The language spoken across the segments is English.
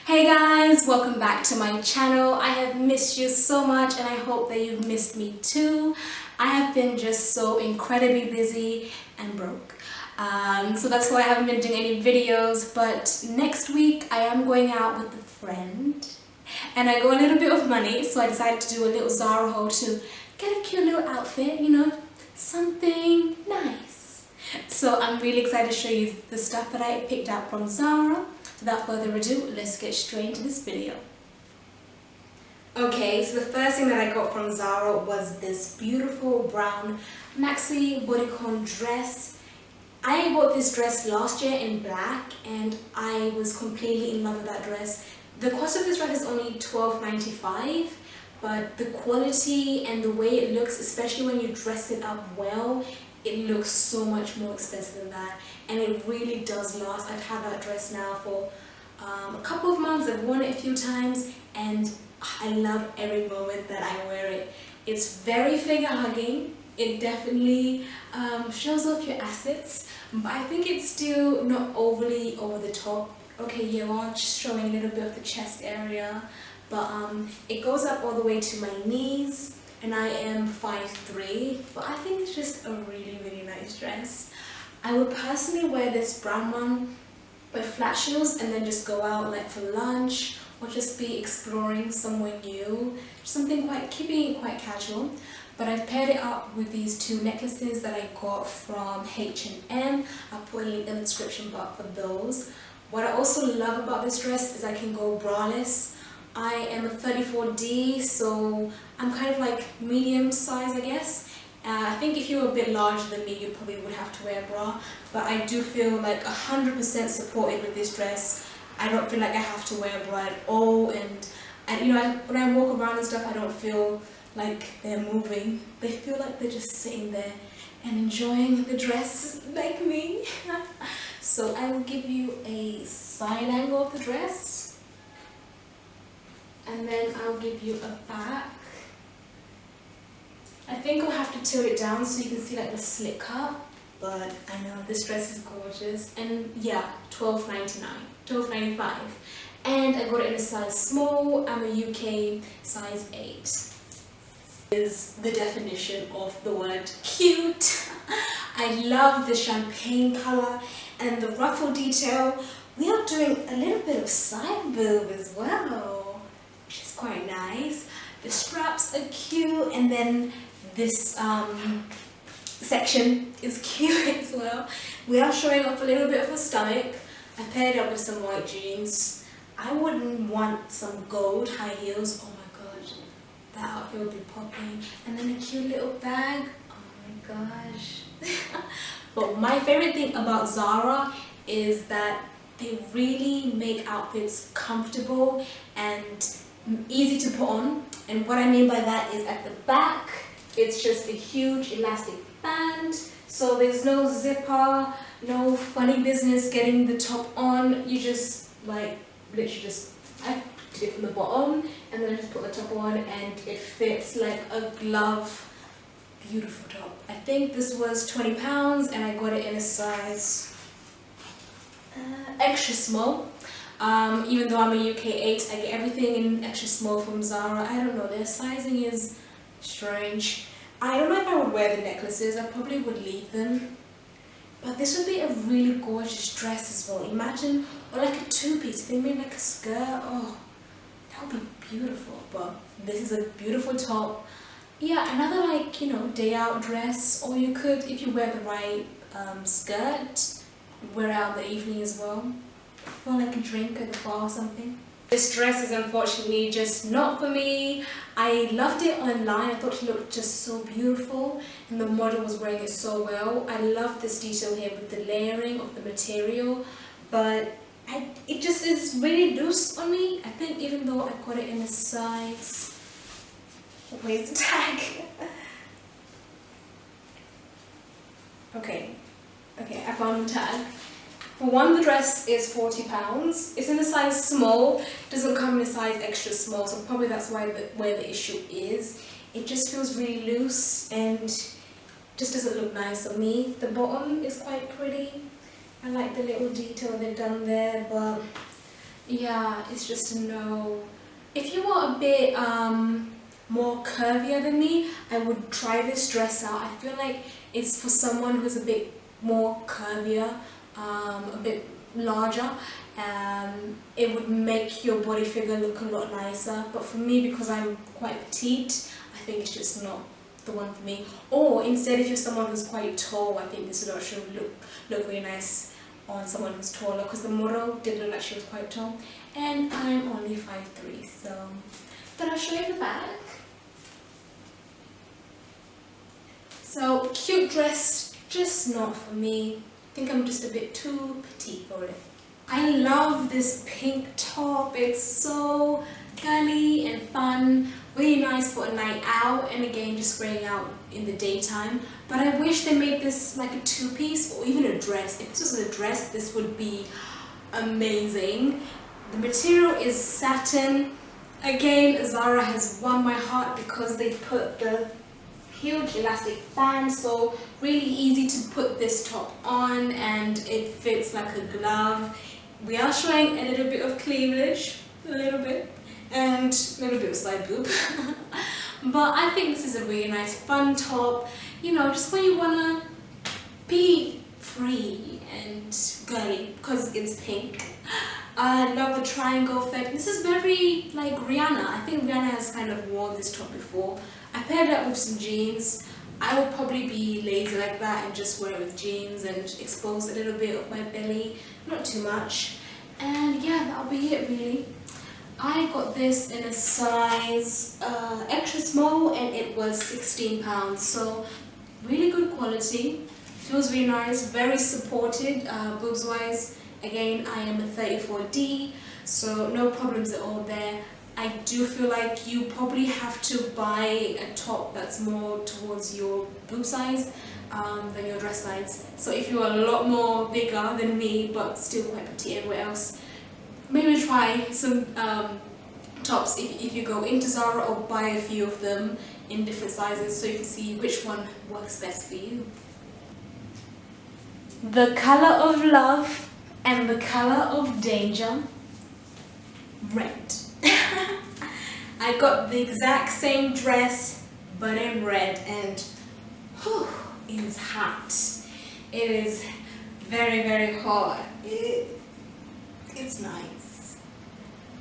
Hey guys, welcome back to my channel. I have missed you so much and I hope that you've missed me too. I have been just so incredibly busy and broke. So that's why I haven't been doing any videos, but next week I am going out with a friend and I got a little bit of money, so I decided to do a little Zara haul to get a cute little outfit, you know, something nice. So I'm really excited to show you the stuff that I picked out from Zara. Without further ado, let's get straight into this video. Okay, so the first thing that I got from Zara was this beautiful brown maxi bodycon dress. I bought this dress last year in black and I was completely in love with that dress. The cost of this dress is only $12.95, but the quality and the way it looks, especially when you dress it up well, it looks so much more expensive than that, and it really does last. I've had that dress now for a couple of months. I've worn it a few times and I love every moment that I wear it. It's very figure hugging. It definitely shows off your assets, but I think it's still not overly over the top. Okay, you are just showing a little bit of the chest area, but it goes up all the way to my knees. And I am 5'3", but I think it's just a really nice dress. I would personally wear this brown one with flat shoes and then just go out like for lunch or just be exploring somewhere new. Something keeping it quite casual. But I've paired it up with these two necklaces that I got from H&M. I'll put a link in the description box for those. What I also love about this dress is I can go braless. I am a 34D, so I'm kind of like medium size, I guess. I think if you were a bit larger than me, you probably would have to wear a bra. But I do feel like 100% supported with this dress. I don't feel like I have to wear a bra at all. And you know, when I walk around and stuff, I don't feel like they're moving. They feel like they're just sitting there and enjoying the dress like me. So I will give you a side angle of the dress. And then I'll give you a back. I think I'll have to tilt it down so you can see like the slit cut, but I know this dress is gorgeous. And yeah, $12.95. And I got it in a size small. I'm a UK size 8. Is the definition of the word cute. I love the champagne color and the ruffle detail. We are doing a little bit of side boob as well, which is quite nice. The straps are cute, and then this section is cute as well. We are showing off a little bit of a stomach. I paired it up with some white jeans. I wouldn't want some gold high heels. Oh my god, that outfit would be popping. And then a cute little bag. Oh my gosh. But my favorite thing about Zara is that they really make outfits comfortable and easy to put on. And what I mean by that is at the back, it's just a huge elastic band. So there's no zipper, no funny business getting the top on. You just like literally just, I did it from the bottom and then I just put the top on and it fits like a glove. Beautiful top. I think this was £20 and I got it in a size extra small. Even though I'm a UK 8, I get everything in extra small from Zara. I don't know, their sizing is strange. I don't know if I would wear the necklaces. I probably would leave them. But this would be a really gorgeous dress as well. Imagine, or like a two-piece. They made like a skirt. Oh, that would be beautiful. But this is a beautiful top. Yeah, another like, you know, day out dress. Or you could, if you wear the right skirt, wear it out in the evening as well. Or like a drink at the bar or something. This dress is unfortunately just not for me. I loved it online. I thought she looked just so beautiful and the model was wearing it so well. I love this detail here with the layering of the material, but it just is really loose on me. I think even though I got it in a size... Where's the tag? Okay, I found the tag. For one, the dress is £40. It's in a size small. It doesn't come in a size extra small, so probably that's where the issue is. It just feels really loose and just doesn't look nice on me. The bottom is quite pretty. I like the little detail they've done there, but Yeah, it's just a no. If you are a bit more curvier than me, I would try this dress out. I feel like it's for someone who's a bit more curvier, a bit larger. It would make your body figure look a lot nicer. But for me, because I'm quite petite, I think it's just not the one for me. Or instead, if you're someone who's quite tall, I think this would actually look really nice on someone who's taller, because the model did look like she was quite tall, and I'm only 5'3", so. But I'll show you the back. So cute dress, just not for me. I think I'm just a bit too petite for it. I love this pink top. It's so girly and fun, really nice for a night out, and again just wearing out in the daytime. But I wish they made this like a two-piece or even a dress. If this was a dress, this would be amazing. The material is satin. Again, Zara has won my heart because they put the huge elastic band, so really easy to put this top on and it fits like a glove. We are showing a little bit of cleavage, a little bit, and a little bit of side boob. But I think this is a really nice fun top, you know, just when you wanna be free and girly, because it's pink. I love the triangle effect. This is very like Rihanna. I think Rihanna has kind of worn this top before. I paired it up with some jeans. I will probably be lazy like that and just wear it with jeans and expose a little bit of my belly, not too much. And yeah, that'll be it really. I got this in a size extra small and it was £16, so really good quality. Feels really nice, very supported boobs wise. Again, I am a 34D, so no problems at all there. I do feel like you probably have to buy a top that's more towards your boob size than your dress size. So if you're a lot more bigger than me but still quite petite everywhere else, maybe try some tops if you go into Zara, or buy a few of them in different sizes so you can see which one works best for you. The colour of love and the colour of danger, red. I got the exact same dress but in red, and whew, it is hot. It is very, very hot. It's nice,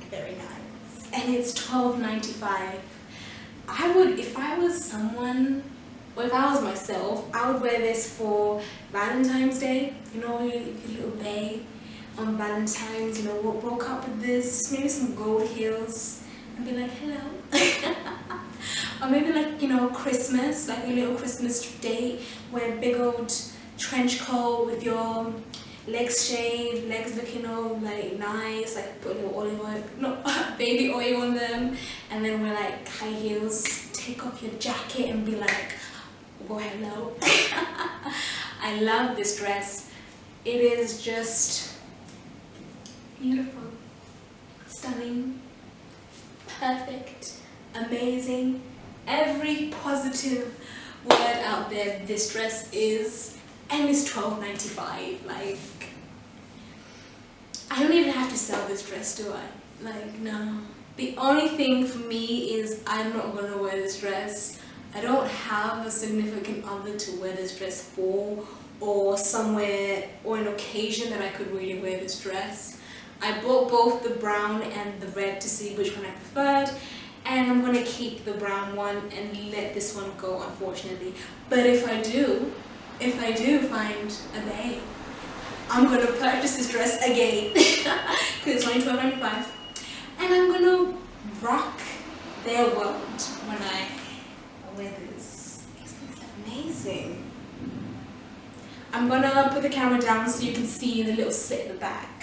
very nice, and it's $12.95. I would, if I was someone, or if I was myself, I would wear this for Valentine's Day. You know, your little bae on Valentine's, you know, woke up with this, maybe some gold heels, and be like, hello. Or maybe like, you know, Christmas, like a little Christmas date, wear a big old trench coat with your legs shaved, legs looking all like nice, like put a little olive oil, no, baby oil on them, and then wear like high heels, take off your jacket and be like, oh hello. I love this dress. It is just beautiful, stunning, perfect, amazing, every positive word out there this dress is, and it's $12.95. Like, I don't even have to sell this dress, do I? Like, no. The only thing for me is I'm not gonna wear this dress. I don't have a significant other to wear this dress for, or somewhere or an occasion that I could really wear this dress. I bought both the brown and the red to see which one I preferred, and I'm gonna keep the brown one and let this one go, unfortunately. But if I do find a bae, I'm gonna purchase this dress again because it's only $12.95, and I'm gonna rock their world when I wear this. It's amazing. I'm gonna put the camera down so you can see the little slit in the back.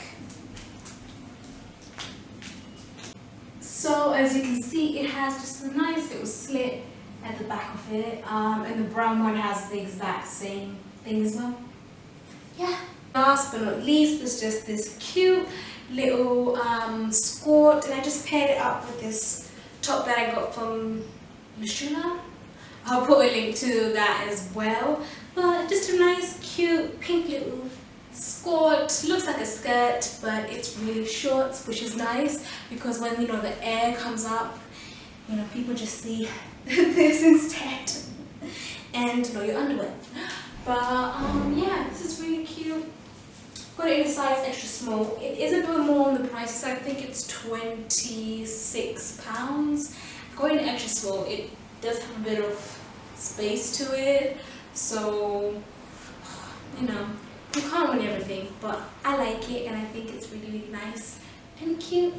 So as you can see, it has just a nice little slit at the back of it, and the brown one has the exact same thing as well. Yeah. Last but not least was just this cute little skirt, and I just paired it up with this top that I got from Lashuna. I'll put a link to that as well. But just a nice, cute, pink little skirt, looks like a skirt, but it's really short, which is nice because when, you know, the air comes up, you know, people just see this instead, and, you know, your underwear. But yeah, this is really cute. Got it in a size extra small. It is a bit more on the prices. I think it's £26. Got it in extra small. It does have a bit of space to it, so, you know, you can't win everything, but I like it and I think it's really, really nice and cute.